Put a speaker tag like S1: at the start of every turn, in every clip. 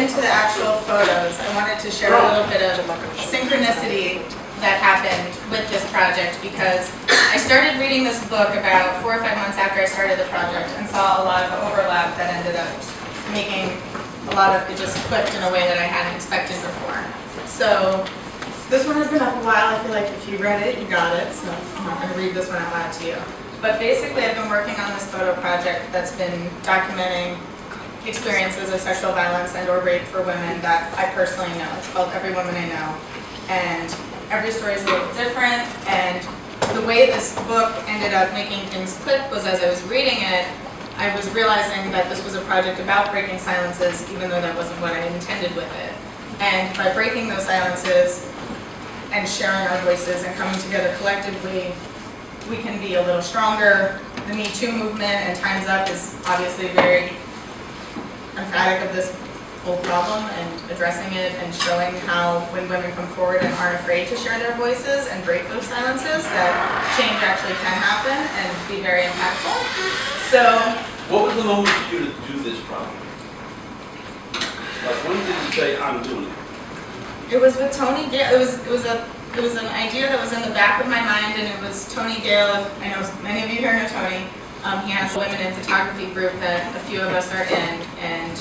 S1: into the actual photos, I wanted to share a little bit of synchronicity that happened with this project, because I started reading this book about 4 or 5 months after I started the project and saw a lot of overlap that ended up making a lot of it just clicked in a way that I hadn't expected before. So this one has been up a while. I feel like if you read it, you got it, so I'm not going to read this one out loud to you. But basically, I've been working on this photo project that's been documenting experiences of sexual violence and or rape for women that I personally know. It's called Every Woman I Know. And every story is a little different. And the way this book ended up making things click was as I was reading it, I was realizing that this was a project about breaking silences, even though that wasn't what I intended with it. And by breaking those silences and sharing our voices and coming together collectively, we can be a little stronger. The Me Too movement and Time's Up is obviously very emphatic of this whole problem and addressing it and showing how when women come forward and aren't afraid to share their voices and break those silences, that change actually can happen and be very impactful. So,
S2: what was the moment for you to do this project? Like, when did you say, I'm doing it?
S1: it was with Tony Gale. It was an idea that was in the back of my mind, and it was Tony Gale. I know many of you here know Tony. He has a women in photography group that a few of us are in, and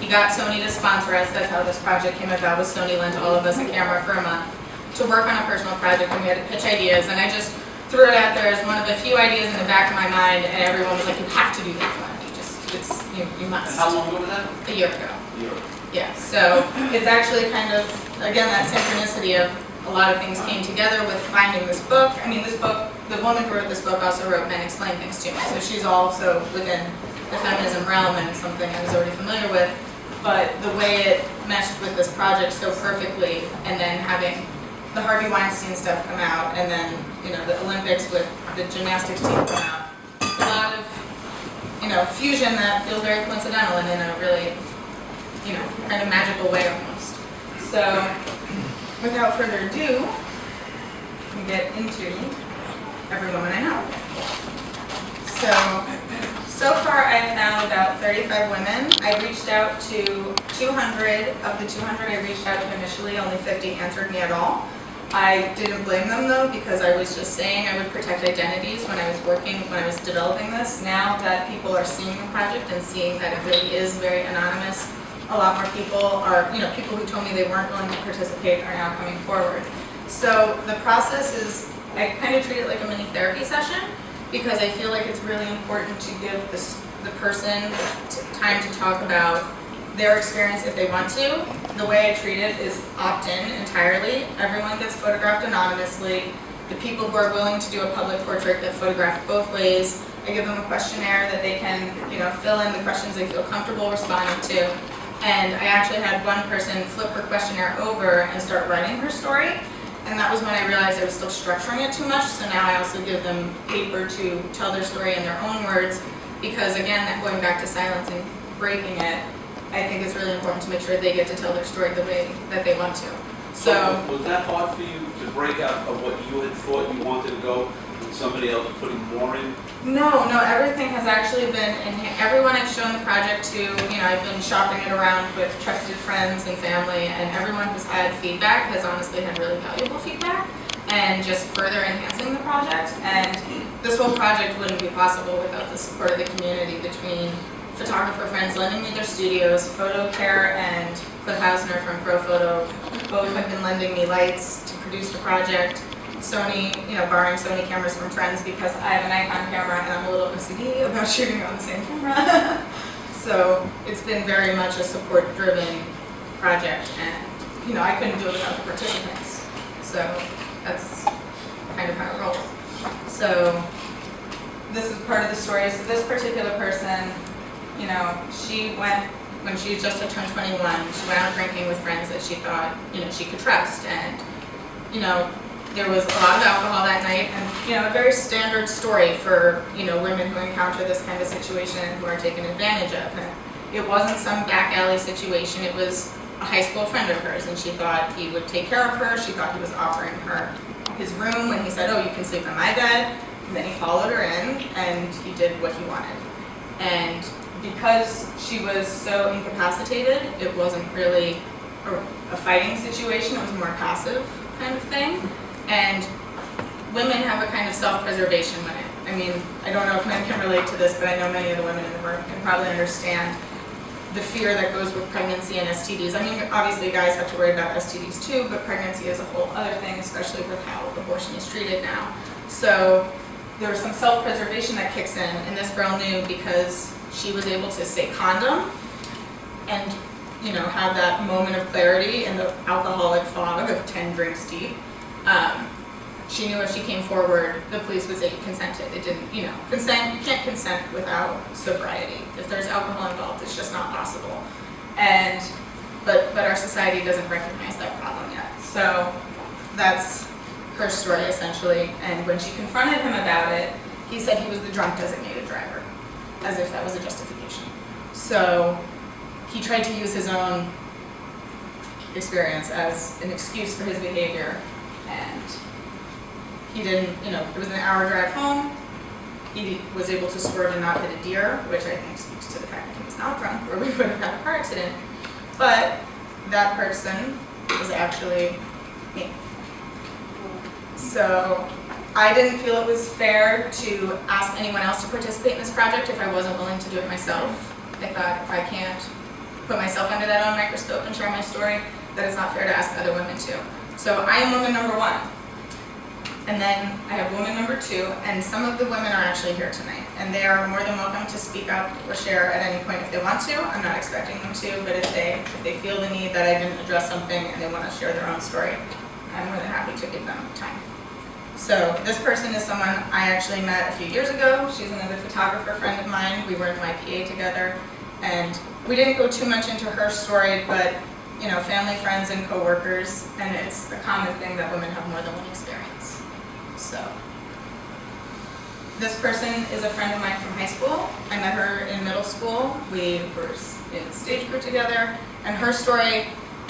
S1: he got Sony to sponsor us. That's how this project came about. Was Sony lent all of us a camera for a month to work on a personal project, and we had to pitch ideas. And I just threw it out there as one of the few ideas in the back of my mind, and everyone was like, "You have to do that one. You must."
S2: And how long ago was that?
S1: A year ago.
S2: A year ago.
S1: Yeah, so it's actually kind of, again, that synchronicity of a lot of things came together with finding this book. I mean, this book, the woman who wrote this book also wrote Men Explain Things to Me, so she's also within the feminism realm and something I was already familiar with. But the way it meshed with this project so perfectly, and then having the Harvey Weinstein stuff come out, and then, you know, the Olympics with the gymnastics team come out, a lot of, you know, fusion that feels very coincidental and in a really, you know, kind of magical way almost. So, without further ado, we get into Every Woman I Know. So far I've found about 35 women. I reached out to 200. Of the 200 I reached out to initially, only 50 answered me at all. I didn't blame them though, because I was just saying I would protect identities when I was developing this. Now that people are seeing the project and seeing that it really is very anonymous, a lot more people are, you know, people who told me they weren't willing to participate are now coming forward. So the process is, I kind of treat it like a mini therapy session, because I feel like it's really important to give the person time to talk about their experience if they want to. The way I treat it is opt-in entirely. Everyone gets photographed anonymously. The people who are willing to do a public portrait get photographed both ways. I give them a questionnaire that they can, you know, fill in the questions they feel comfortable responding to. And I actually had one person flip her questionnaire over and start writing her story. And that was when I realized I was still structuring it too much. So now I also give them paper to tell their story in their own words. Because again, that going back to silence and breaking it, I think it's really important to make sure they get to tell their story the way that they want to. So
S2: was that hard for you to break out of what you had thought you wanted to go with somebody else putting more in?
S1: No, everything has actually been, everyone I've shown the project to, you know, I've been shopping it around with trusted friends and family, and everyone who's had feedback has honestly had really valuable feedback and just further enhancing the project. And this whole project wouldn't be possible without the support of the community, between photographer friends lending me their studios, PhotoCare and Cliff Hausner from ProPhoto, both have been lending me lights to produce the project. Sony, you know, borrowing Sony cameras from friends because I have a Nikon camera and I'm a little OCD about shooting on the same camera. So it's been very much a support-driven project, and, you know, I couldn't do it without the participants. So that's kind of how it rolls. So this is part of the story. So this particular person, you know, she went, when she just had turned 21, she went out drinking with friends that she thought, you know, she could trust. And, you know, there was a lot of alcohol that night, and, you know, a very standard story for, you know, women who encounter this kind of situation and who are taken advantage of. And it wasn't some back alley situation. It was a high school friend of hers, and she thought he would take care of her. She thought he was offering her his room when he said, "Oh, you can sleep in my bed." And then he followed her in, and he did what he wanted. And because she was so incapacitated, it wasn't really a fighting situation, it was more passive kind of thing. And women have a kind of self-preservation with it. I mean, I don't know if men can relate to this, but I know many of the women in the room can probably understand the fear that goes with pregnancy and STDs. I mean, obviously guys have to worry about STDs too, but pregnancy is a whole other thing, especially with how abortion is treated now. So there was some self-preservation that kicks in, and this girl knew because she was able to say condom and, you know, have that moment of clarity in the alcoholic fog of 10 drinks deep. She knew if she came forward, the police would say you consented. It didn't, you know, consent, you can't consent without sobriety. If there's alcohol involved, it's just not possible. And, but our society doesn't recognize that problem yet. So that's her story essentially. And when she confronted him about it, he said he was the drunk designated driver, as if that was a justification. So he tried to use his own experience as an excuse for his behavior, and he didn't, you know, it was an hour drive home. He was able to swerve and not hit a deer, which I think speaks to the fact that he was not drunk, or we would have had a car accident. But that person was actually me. So I didn't feel it was fair to ask anyone else to participate in this project if I wasn't willing to do it myself. I thought if I can't put myself under that own microscope and share my story, that it's not fair to ask other women too. So I am woman number one. And then I have woman number two, and some of the women are actually here tonight. And they are more than welcome to speak up or share at any point if they want to. I'm not expecting them to, but if they feel the need that I didn't address something and they want to share their own story, I'm more than happy to give them time. So this person is someone I actually met a few years ago. She's another photographer friend of mine. We were in YPA together, and we didn't go too much into her story, but you know, family, friends, and coworkers, and it's a common thing that women have more than one experience. So this person is a friend of mine from high school. I met her in middle school. We were in stage group together, and her story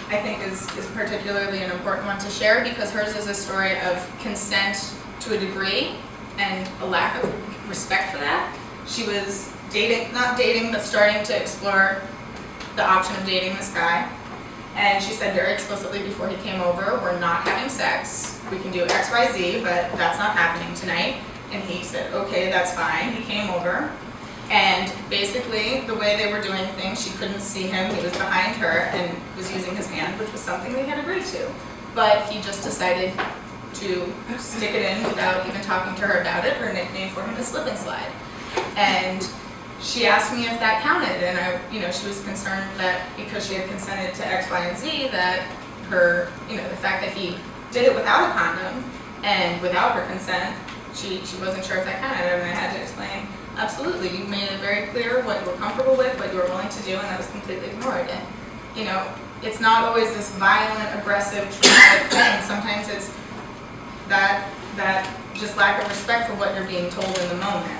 S1: I think is particularly an important one to share because hers is a story of consent to a degree and a lack of respect for that. She was dating, not dating, but starting to explore the option of dating this guy. And she said very explicitly before he came over, we're not having sex. We can do X, Y, Z, but that's not happening tonight. And he said, okay, that's fine. He came over. And basically, the way they were doing things, she couldn't see him. He was behind her and was using his hand, which was something we had agreed to. But he just decided to stick it in without even talking to her about it. Her nickname for him is Slip and Slide. And she asked me if that counted, and she was concerned that because she had consented to X, Y, and Z, that her, the fact that he did it without a condom and without her consent, she wasn't sure if that counted, and I had to explain, absolutely, you made it very clear what you were comfortable with, what you were willing to do, and that was completely ignored. And, it's not always this violent, aggressive, traumatic thing. Sometimes it's that just lack of respect for what you're being told in the moment.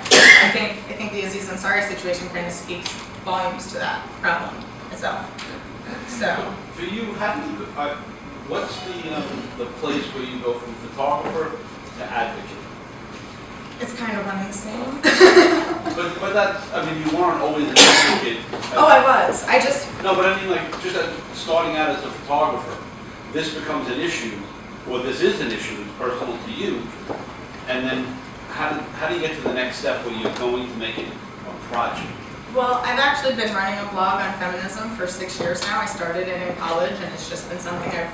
S1: I think the Aziz Ansari situation kind of speaks volumes to that problem itself. So
S2: for you, how do you? What's the place where you go from photographer to advocate?
S1: It's kind of one and the same.
S2: but that's, you weren't always an advocate.
S1: Oh, I was.
S2: No, but just starting out as a photographer, this becomes an issue, or this is an issue, it's personal to you, and then how do you get to the next step where you're going to make it a project?
S1: Well, I've actually been running a blog on feminism for 6 years now. I started it in college, and it's just been something I've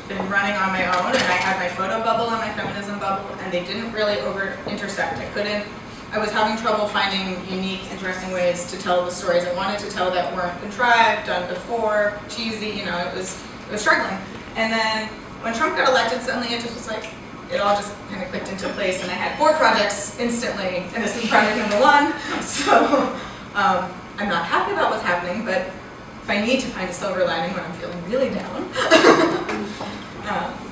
S1: been running on my own, and I had my photo bubble and my feminism bubble, and they didn't really intersect. I was having trouble finding unique, interesting ways to tell the stories I wanted to tell that weren't contrived, done before, cheesy, it was struggling. And then when Trump got elected, suddenly it just was like, it all just kind of clicked into place, and I had 4 projects instantly, and this is project number 1. So I'm not happy about what's happening, but if I need to find a silver lining when I'm feeling really down,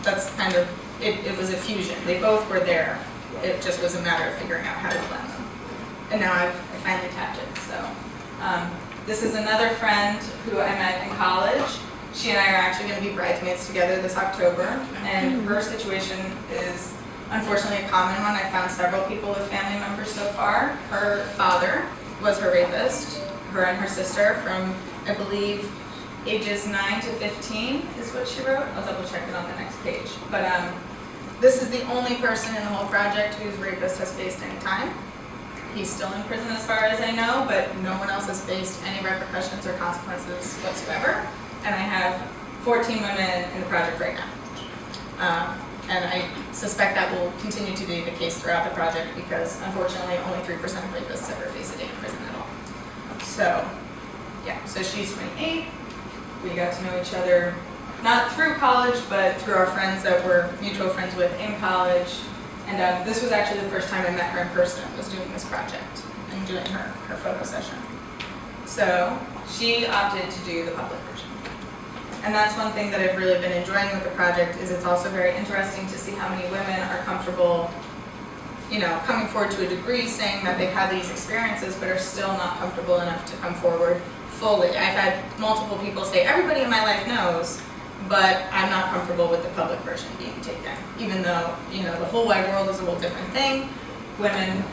S1: that's kind of, it was a fusion. They both were there. It just was a matter of figuring out how to blend them. And now I finally tapped it. So this is another friend who I met in college. She and I are actually going to be bridesmaids together this October, and her situation is unfortunately a common one. I found several people with family members so far. Her father was her rapist. her and her sister from, I believe, ages 9 to 15 is what she wrote. I'll double check it on the next page. But this is the only person in the whole project whose rapist has faced any time. He's still in prison as far as I know, but no one else has faced any repercussions or consequences whatsoever. And I have 14 women in the project right now. And I suspect that will continue to be the case throughout the project because unfortunately only 3% of rapists ever face a day in prison at all. So, yeah, so she's 28. We got to know each other, not through college, but through our friends that we're mutual friends with in college. And this was actually the first time I met her in person, was doing this project and doing her photo session. So she opted to do the public version. And that's one thing that I've really been enjoying with the project is it's also very interesting to see how many women are comfortable, you know, coming forward to a degree saying that they've had these experiences but are still not comfortable enough to come forward fully. I've had multiple people say, everybody in my life knows, but I'm not comfortable with the public version being taken. Even though, you know, the whole wide world is a whole different thing. Women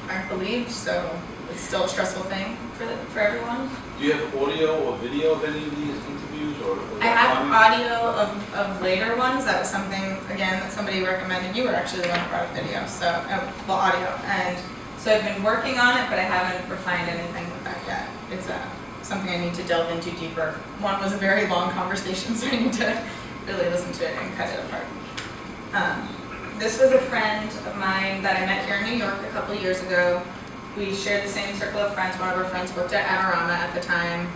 S1: aren't believed, so it's still a stressful thing for everyone.
S2: Do you have audio or video of any of these interviews? Or
S1: I have audio of later ones. That was something, again, that somebody recommended. You were actually the one who brought a video, so, well, audio. And so I've been working on it, but I haven't refined anything with that yet. It's something I need to delve into deeper. One was a very long conversation, so I need to really listen to it and cut it apart. This was a friend of mine that I met here in New York a couple years ago. We shared the same circle of friends. One of our friends worked at Adorama at the time,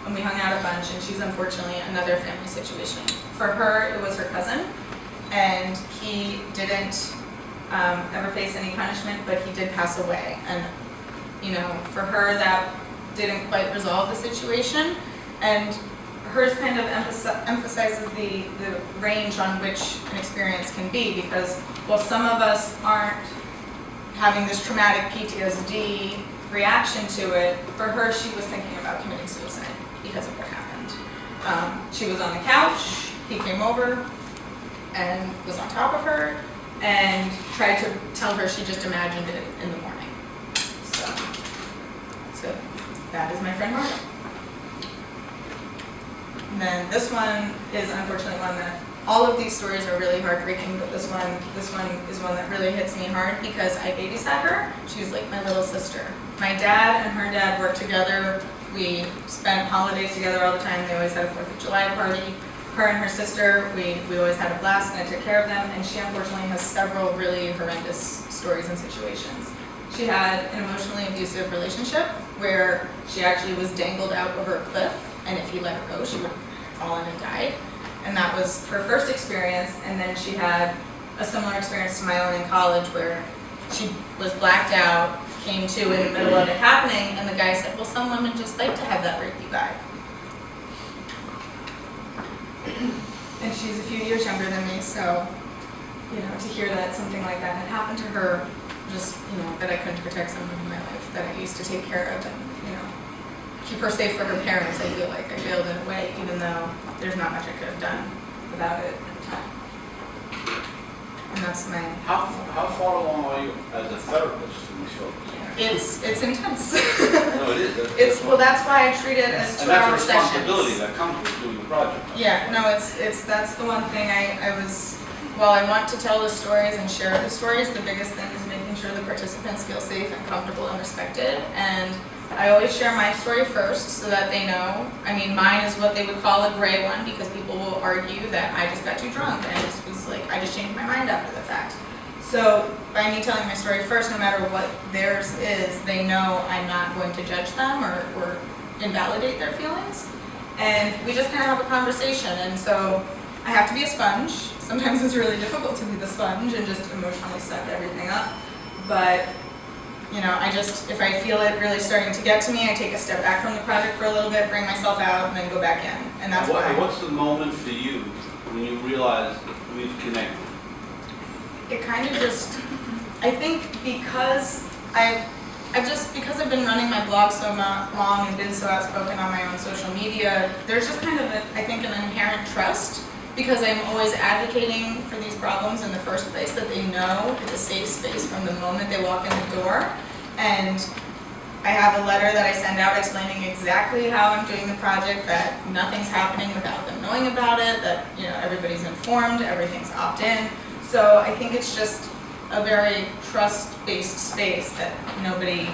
S1: and we hung out a bunch, and she's unfortunately another family situation. For her, it was her cousin, and he didn't ever face any punishment, but he did pass away. And, you know, for her, that didn't quite resolve the situation, and hers kind of emphasizes the range on which an experience can be, because while some of us aren't having this traumatic PTSD reaction to it, for her, she was thinking about committing suicide because of what happened. She was on the couch, he came over and was on top of her and tried to tell her she just imagined it in the morning. So that is my friend Marta. And then this one is unfortunately one that all of these stories are really heartbreaking, but this one is one that really hits me hard because I babysat her. She was like my little sister. My dad and her dad worked together. We spent holidays together all the time. They always had a 4th of July party. Her and her sister, we always had a blast, and I took care of them, and she unfortunately has several really horrendous stories and situations. She had an emotionally abusive relationship where she actually was dangled out over a cliff, and if he let her go, she would have fallen and died. And that was her first experience, and then she had a similar experience to my own in college where she was blacked out, came to in the middle of it happening, and the guy said, well, some women just like to have that rapey guy. And she's a few years younger than me, so, you know, to hear that something like that had happened to her, just, you know, that I couldn't protect someone in my life that I used to take care of and, you know, keep her safe for her parents, I feel like I failed in a way, even though there's not much I could have done about it at the time. And that's my...
S2: How far along are you as a therapist in these folks?
S1: It's intense.
S2: No, it is.
S1: Well, that's why I treat it as 2-hour sessions.
S2: And that's a responsibility that comes with doing the project.
S1: Yeah, no, that's the one thing while I want to tell the stories and share the stories, the biggest thing is making sure the participants feel safe and comfortable and respected. And I always share my story first so that they know. I mean, mine is what they would call a gray one because people will argue that I just got too drunk and I just changed my mind after the fact. So by me telling my story first, no matter what theirs is, they know I'm not going to judge them or invalidate their feelings. And we just kind of have a conversation. And so I have to be a sponge. Sometimes it's really difficult to be the sponge and just emotionally suck everything up. But, you know, if I feel it really starting to get to me, I take a step back from the project for a little bit, bring myself out, and then go back in. And that's why.
S2: What's the moment for you when you realize that we've connected?
S1: It kind of just, I think because I've been running my blog so long and been so outspoken on my own social media, there's just kind of, I think, an inherent trust because I'm always advocating for these problems in the first place, that they know it's a safe space from the moment they walk in the door. And I have a letter that I send out explaining exactly how I'm doing the project, that nothing's happening without them knowing about it, that, you know, everybody's informed, everything's opt-in. So I think it's just a very trust-based space that nobody,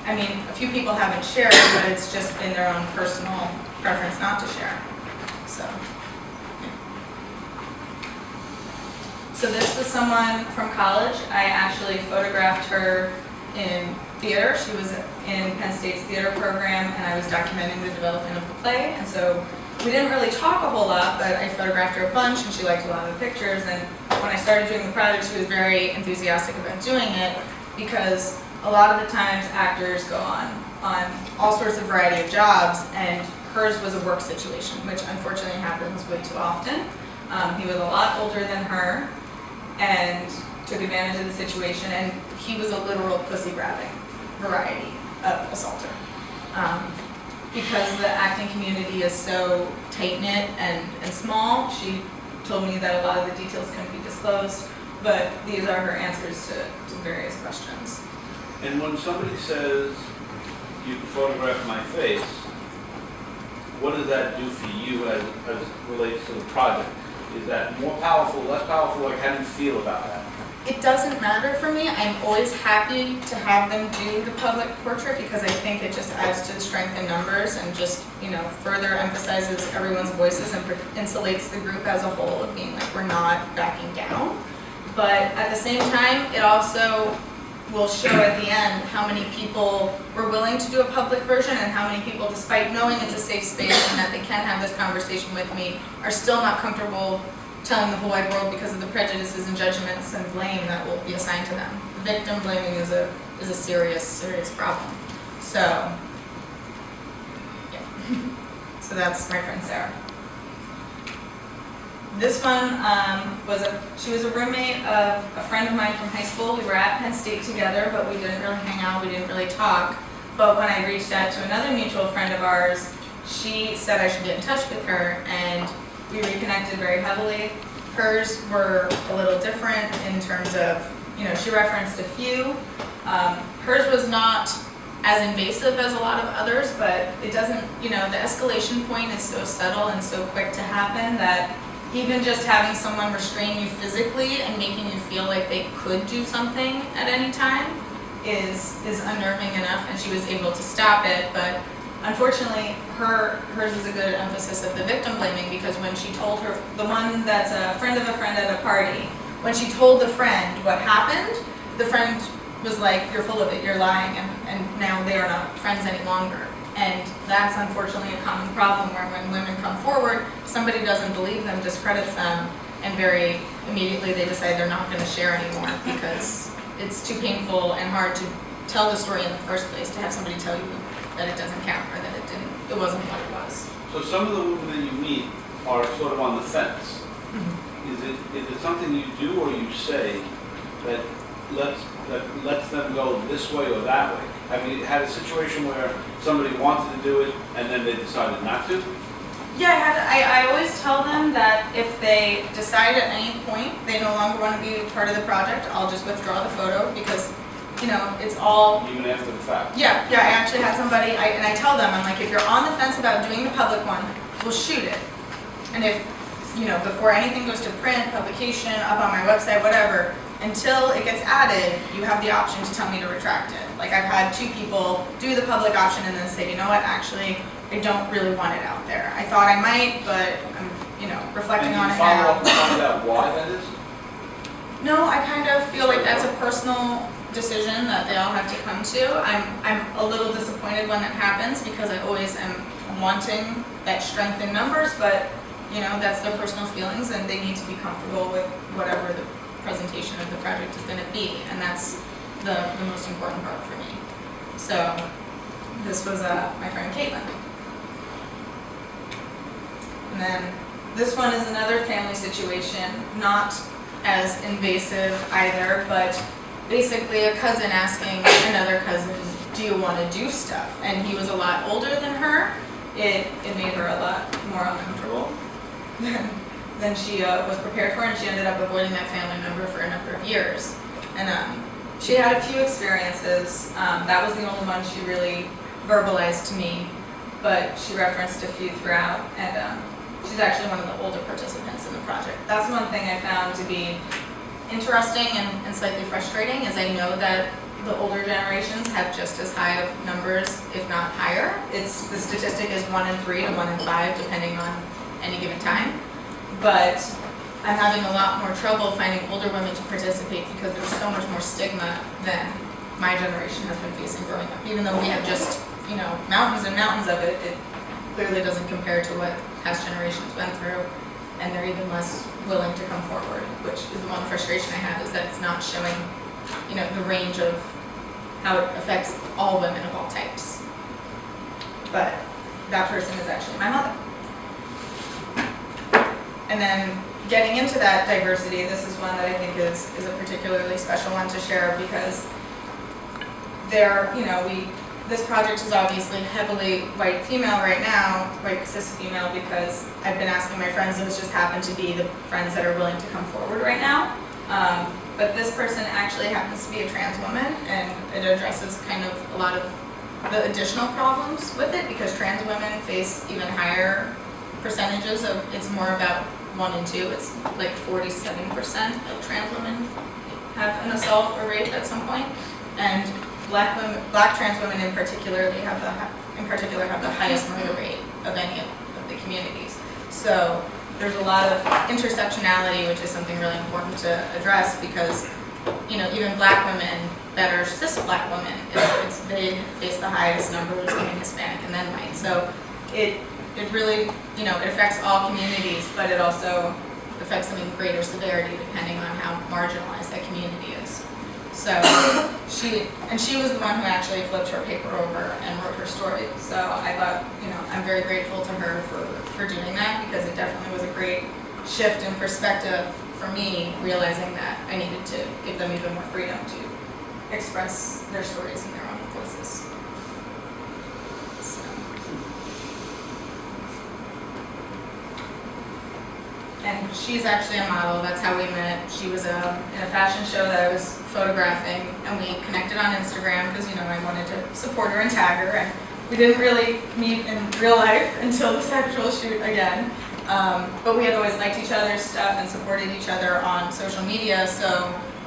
S1: I mean, a few people haven't shared, but it's just been their own personal preference not to share. So. So this was someone from college. I actually photographed her in theater. She was in Penn State's theater program, and I was documenting the development of the play. And so we didn't really talk a whole lot, but I photographed her a bunch, and she liked a lot of the pictures. And when I started doing the project, she was very enthusiastic about doing it, because a lot of the times actors go on all sorts of variety of jobs, and hers was a work situation, which unfortunately happens way too often. He was a lot older than her and took advantage of the situation, and he was a literal pussy-grabbing variety of assaulter. Because the acting community is so tight-knit and small, she told me that a lot of the details couldn't be disclosed, but these are her answers to various questions.
S2: And when somebody says, you can photograph my face, what does that do for you as relates to the project? Is that more powerful, less powerful? Like, how do you feel about that?
S1: It doesn't matter for me. I'm always happy to have them do the public portrait, because I think it just adds to the strength in numbers and just, you know, further emphasizes everyone's voices and insulates the group as a whole of being like, we're not backing down. But at the same time, it also will show at the end how many people were willing to do a public version, and how many people, despite knowing it's a safe space and that they can have this conversation with me, are still not comfortable telling the whole wide world because of the prejudices and judgments and blame that will be assigned to them. Victim blaming is a serious problem. So, yeah. So that's my friend Sarah. This one she was a roommate of a friend of mine from high school. We were at Penn State together, but we didn't really hang out, we didn't really talk. But when I reached out to another mutual friend of ours, she said I should get in touch with her, and we reconnected very heavily. Hers were a little different in terms of, you know, she referenced a few. Hers was not as invasive as a lot of others, but it doesn't, you know, the escalation point is so subtle and so quick to happen that even just having someone restrain you physically and making you feel like they could do something at any time is unnerving enough, and she was able to stop it. But unfortunately, hers is a good emphasis of the victim blaming, because when she told her, the one that's a friend of a friend at a party, when she told the friend what happened, the friend was like, you're full of it, you're lying, and now they are not friends any longer. And that's unfortunately a common problem, where when women come forward, somebody doesn't believe them, discredits them, and very immediately they decide they're not going to share anymore, because it's too painful and hard to tell the story in the first place, to have somebody tell you that it doesn't count, or that it wasn't what it was.
S2: So some of the women that you meet are sort of on the fence.
S1: Mm-hmm.
S2: Is it something you do or you say that lets them go this way or that way? Have you had a situation where somebody wanted to do it and then they decided not to?
S1: Yeah, I always tell them that if they decide at any point they no longer want to be part of the project, I'll just withdraw the photo, because, you know, it's all...
S2: Even after the fact?
S1: Yeah, I actually had somebody, and I tell them, I'm like, if you're on the fence about doing the public one, we'll shoot it. And if, you know, before anything goes to print, publication, up on my website, whatever, until it gets added, you have the option to tell me to retract it. Like, I've had 2 people do the public option and then say, you know what, actually, I don't really want it out there. I thought I might, but I'm, you know, reflecting on it now.
S2: And you follow up and find out why that is?
S1: No, I kind of feel like that's a personal decision that they all have to come to. I'm a little disappointed when that happens, because I always am wanting that strength in numbers, but, you know, that's their personal feelings, and they need to be comfortable with whatever the presentation of the project is going to be, and that's the most important part for me. So this was my friend Caitlin. And then this one is another family situation, not as invasive either, but basically a cousin asking another cousin, do you want to do stuff? And he was a lot older than her. It made her a lot more uncomfortable than she was prepared for, and she ended up avoiding that family member for a number of years. And She had a few experiences. That was the only one she really verbalized to me, but she referenced a few throughout, and she's actually one of the older participants in the project. That's one thing I found to be interesting and slightly frustrating, is I know that the older generations have just as high of numbers, if not higher. The statistic is 1 in 3 to 1 in 5, depending on any given time. But I'm having a lot more trouble finding older women to participate because there's so much more stigma than my generation has been facing growing up. Even though we have just, mountains and mountains of it, it clearly doesn't compare to what past generations went through, and they're even less willing to come forward, which is the one frustration I have, is that it's not showing, the range of how it affects all women of all types. But that person is actually my mother. And then getting into that diversity, this is one that I think is a particularly special one to share, because this project is obviously heavily white female right now, white cis female, because I've been asking my friends, and it's just happened to be the friends that are willing to come forward right now. But this person actually happens to be a trans woman, and it addresses kind of a lot of the additional problems with it, because trans women face even higher percentages of, it's more about 1 and 2. It's like 47% of trans women have an assault or rape at some point, and black trans women in particular have the highest murder rate of any of the communities. So there's a lot of intersectionality, which is something really important to address, because even black women that are cis black women, they face the highest numbers, being Hispanic and then white. So it really, it affects all communities, but it also affects them in greater severity depending on how marginalized that community is. So she was the one who actually flipped her paper over and wrote her story. So I thought, I'm very grateful to her for doing that, because it definitely was a great shift in perspective for me, realizing that I needed to give them even more freedom to express their stories in their own voices. And she's actually a model. That's how we met. She was in a fashion show that I was photographing, and we connected on Instagram because, I wanted to support her and tag her. And we didn't really meet in real life until this actual shoot again. But we had always liked each other's stuff and supported each other on social media. So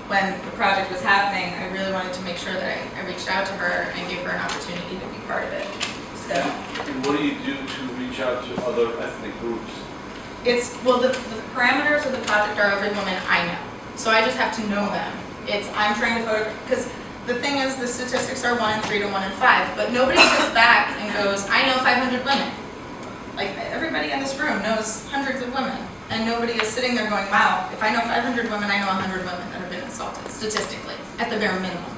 S1: when the project was happening, I really wanted to make sure that I reached out to her and gave her an opportunity to be part of it. So.
S2: And what do you do to reach out to other ethnic groups?
S1: The parameters of the project are every woman I know. So I just have to know them. I'm trying to photograph, because the thing is, the statistics are 1 in 3 to 1 in 5, but nobody sits back and goes, I know 500 women. Like, everybody in this room knows hundreds of women, and nobody is sitting there going, wow, if I know 500 women, I know 100 women that have been assaulted, statistically, at the bare minimum.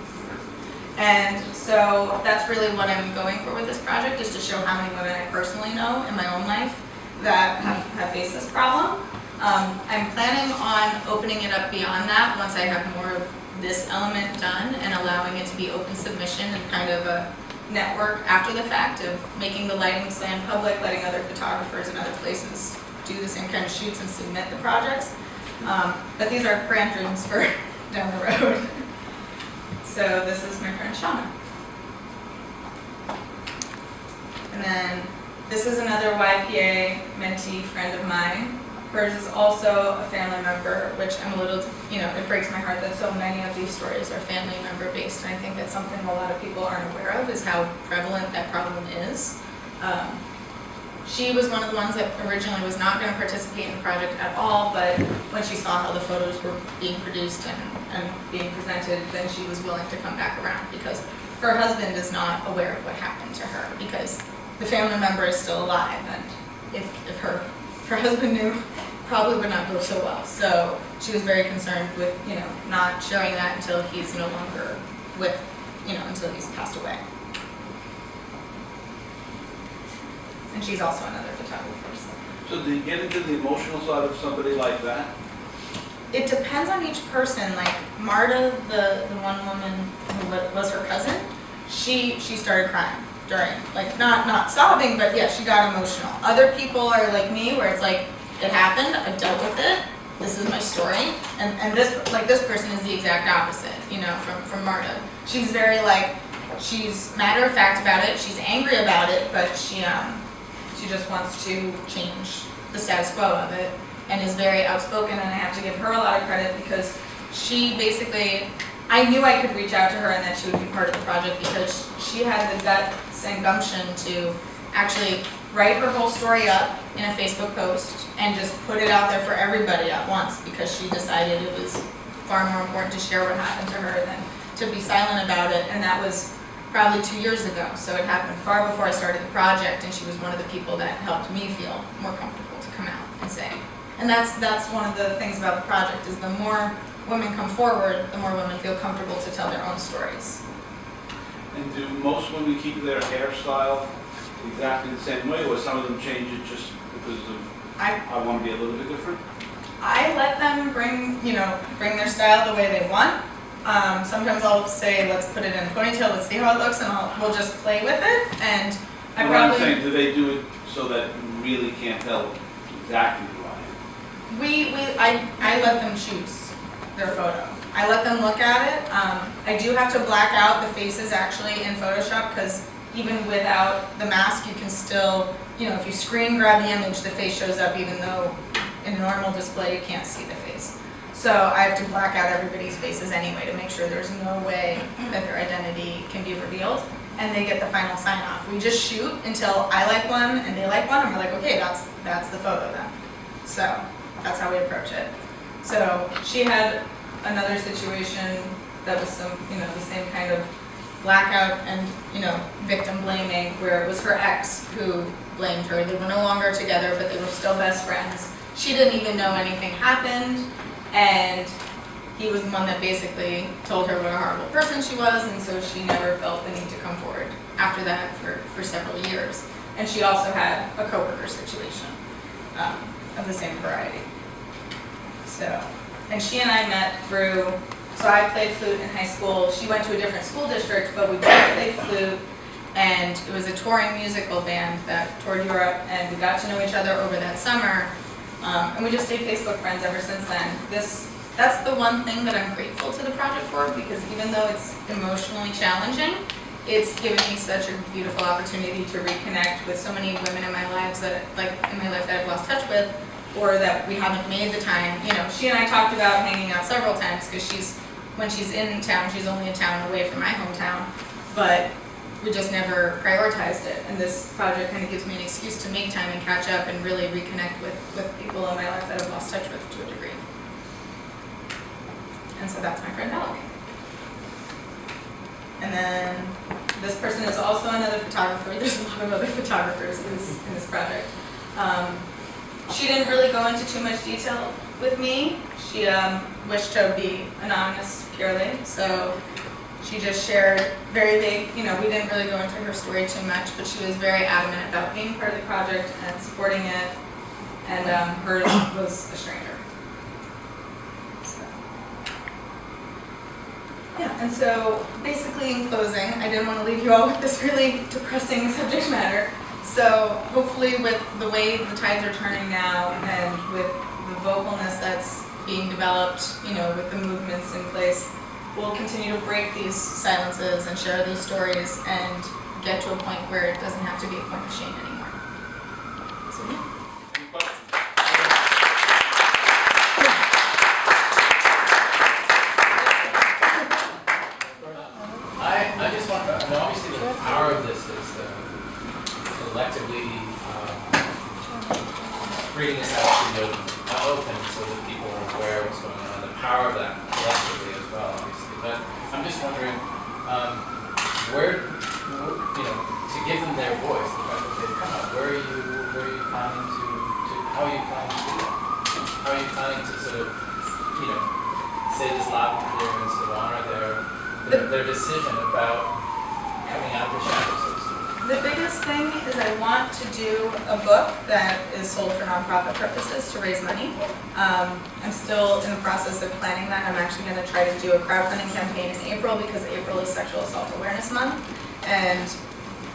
S1: And so that's really what I'm going for with this project, is to show how many women I personally know in my own life that have faced this problem. I'm planning on opening it up beyond that once I have more of this element done, and allowing it to be open submission and kind of a network after the fact of making the lighting plan public, letting other photographers and other places do the same kind of shoots and submit the projects. But these are grand dreams for down the road. So this is my friend Shauna. And then this is another YPA mentee friend of mine. Hers is also a family member, which I'm a little, it breaks my heart that so many of these stories are family member based, and I think that's something a lot of people aren't aware of, is how prevalent that problem is. She was one of the ones that originally was not going to participate in the project at all, but when she saw how the photos were being produced and being presented, then she was willing to come back around, because her husband is not aware of what happened to her, because the family member is still alive, and if her husband knew, probably would not go so well. So she was very concerned with, not sharing that until he's no longer with, until he's passed away. And she's also another photographer.
S2: So do you get into the emotional side of somebody like that?
S1: It depends on each person. Like Marta, the one woman who was her cousin, she started crying during, like not sobbing, but yeah, she got emotional. Other people are like me, where it's like, it happened, I've dealt with it, this is my story, and this person is the exact opposite. you know, from Marta. She's very like, she's matter of fact about it, she's angry about it, but she just wants to change the status quo of it, and is very outspoken, and I have to give her a lot of credit because she basically, I knew I could reach out to her and that she would be part of the project because she had the guts and gumption to actually write her whole story up in a Facebook post and just put it out there for everybody at once because she decided it was far more important to share what happened to her than to be silent about it, and that was probably 2 years ago. So it happened far before I started the project, and she was one of the people that helped me feel more comfortable to come out and say. And that's one of the things about the project is the more women come forward, the more women feel comfortable to tell their own stories.
S2: And do most women keep their hairstyle exactly the same way, or some of them change it just because of, I want to be a little bit different?
S1: I let them bring their style the way they want. Sometimes I'll say, let's put it in a ponytail, let's see how it looks, and we'll just play with it. And
S2: I'm saying, do they do it so that you really can't tell exactly who I am?
S1: I let them choose their photo. I let them look at it. I do have to black out the faces actually in Photoshop because even without the mask, you can still, if you screen grab the image, the face shows up even though in a normal display you can't see the face. So I have to black out everybody's faces anyway to make sure there's no way that their identity can be revealed, and they get the final sign off. We just shoot until I like one and they like one, and we're like, okay, that's the photo then. So that's how we approach it. So she had another situation that was the same kind of blackout and, victim blaming, where it was her ex who blamed her. They were no longer together, but they were still best friends. She didn't even know anything happened, and he was the one that basically told her what a horrible person she was, and so she never felt the need to come forward after that for several years. And she also had a coworker situation of the same variety. So, and she and I met through, so I played flute in high school. She went to a different school district, but we both played flute, and it was a touring musical band that toured Europe, and we got to know each other over that summer, and we just stayed Facebook friends ever since then. That's the one thing that I'm grateful to the project for, because even though it's emotionally challenging, it's given me such a beautiful opportunity to reconnect with so many women in my lives that I've lost touch with, or that we haven't made the time. She and I talked about hanging out several times because when she's in town, she's only a town away from my hometown, but we just never prioritized it. And this project kind of gives me an excuse to make time and catch up and really reconnect with people in my life that I've lost touch with to a degree. And so that's my friend Alec. And then this person is also another photographer. There's a lot of other photographers in this project. She didn't really go into too much detail with me. She wished to be anonymous purely, so she just shared very vague, we didn't really go into her story too much, but she was very adamant about being part of the project and supporting it, and hers was a stranger. So. Yeah, and so basically in closing, I didn't want to leave you all with this really depressing subject matter. So hopefully with the way the tides are turning now and with the vocalness that's being developed, with the movements in place, we'll continue to break these silences and share these stories and get to a point where it doesn't have to be a point of shame anymore. So yeah.
S3: I just wonder, obviously the power of this is collectively bringing this out to the open so that people are aware of what's going on, and the power of that collectively as well, obviously. But I'm just wondering, to give them their voice, the fact that they've come up, where are you planning to how are you planning to do that? How are you planning to sort of, say this loud and clear and sort of honor their decision about coming out of the shadows, so to speak?
S1: The biggest thing is I want to do a book that is sold for nonprofit purposes to raise money. I'm still in the process of planning that. I'm actually going to try to do a crowdfunding campaign in April because April is Sexual Assault Awareness Month and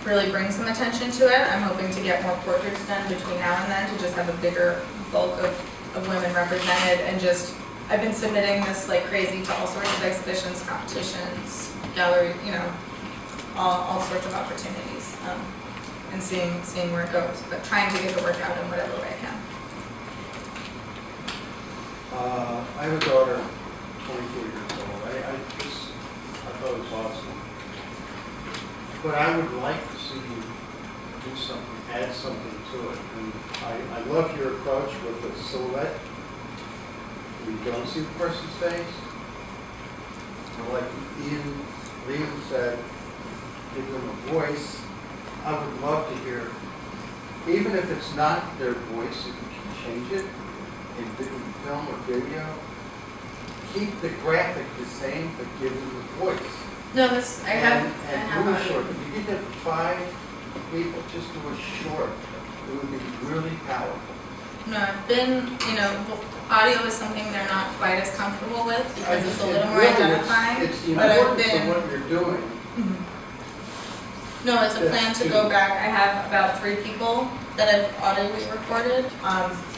S1: really bring some attention to it. I'm hoping to get more portraits done between now and then to just have a bigger bulk of women represented and just I've been submitting this like crazy to all sorts of exhibitions, competitions, gallery, all sorts of opportunities, and seeing where it goes, but trying to get the work out in whatever way I can.
S4: I have a daughter, 24 years old. I thought it was awesome. But I would like to see you do something, add something to it. And I love your approach with the silhouette. We don't see the person's face. And like Liam said, give them a voice. I would love to hear, even if it's not their voice, if you can change it in film or video, keep the graphic the same, but give them the voice.
S1: No, I have
S4: do a short. If you did 5 people, just do a short. It would be really powerful.
S1: No, I've been, audio is something they're not quite as comfortable with because it's a little more identifying.
S4: It's
S1: but I've
S4: important
S1: been,
S4: to what you're doing.
S1: No, it's a plan to go back. I have about 3 people that I've audibly recorded.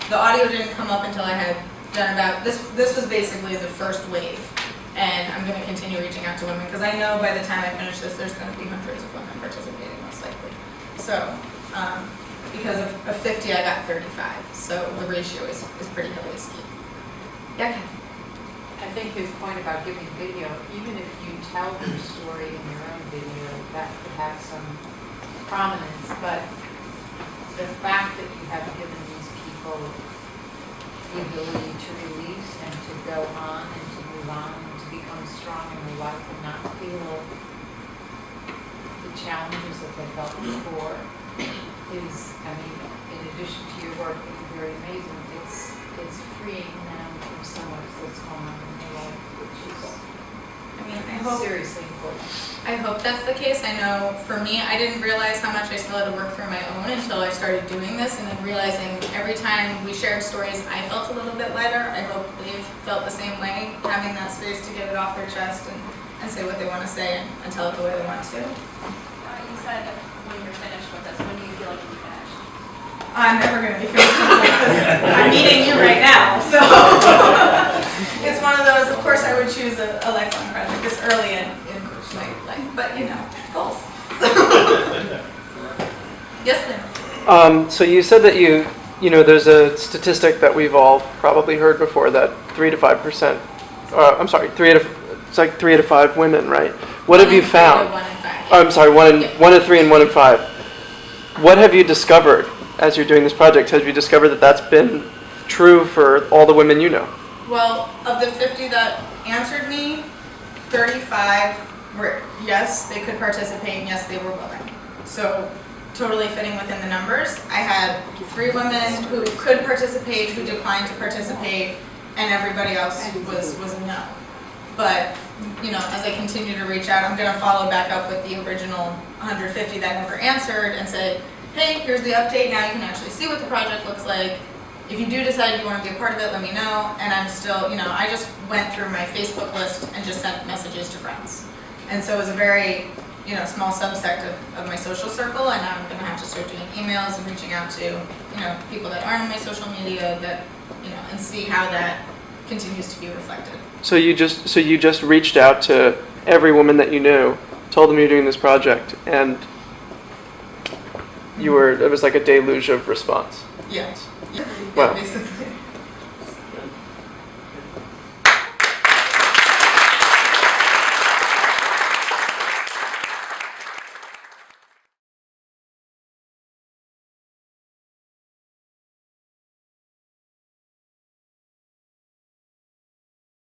S1: The audio didn't come up until I had done about, this was basically the first wave. And I'm going to continue reaching out to women because I know by the time I finish this, there's going to be hundreds of women participating most likely. So, because of 50, I got 35. So the ratio is pretty heavily skewed. Yeah, Kathy.
S5: I think his point about giving video, even if you tell your story in your own video, that could have some prominence, but the fact that you have given these people the ability to release and to go on and to move on and to become strong in their life and not feel the challenges that they felt before is, in addition to your work being very amazing, it's freeing them from so much that's going on in their life, which is
S1: I hope
S5: seriously important.
S1: I hope that's the case. I know for me, I didn't realize how much I still had to work through my own until I started doing this, and then realizing every time we shared stories, I felt a little bit lighter. I hope they've felt the same way, having that space to get it off their chest and say what they want to say and tell it the way they want to.
S6: You said that when you're finished with this, when do you feel like you're finished?
S1: I'm never going to be finished with this. I'm meeting you right now, so it's one of those. Of course, I would choose a lifelong project this early in my life, but goals. Yes, Lynn.
S7: So you said that there's a statistic that we've all probably heard before that 3 to 5%. I'm sorry, 3 to 5 women, right? What have you found?
S1: 1 in 5.
S7: Oh, I'm sorry, 1 in 3 and 1 in 5. What have you discovered as you're doing this project? Have you discovered that that's been true for all the women you know?
S1: Well, of the 50 that answered me, 35 were yes, they could participate, and yes, they were willing. So totally fitting within the numbers. I had 3 women who could participate, who declined to participate, and everybody else was a no. But as I continue to reach out, I'm going to follow back up with the original 150 that never answered and say, hey, here's the update. Now you can actually see what the project looks like. If you do decide you want to be a part of it, let me know. And I'm still, I just went through my Facebook list and just sent messages to friends. And so it was a very, small subset of my social circle. And now I'm going to have to start doing emails and reaching out to, people that aren't on my social media that, and see how that continues to be reflected.
S7: So you just reached out to every woman that you knew, told them you're doing this project, and it was like a deluge of response.
S1: Yeah.
S7: Wow.
S1: Basically.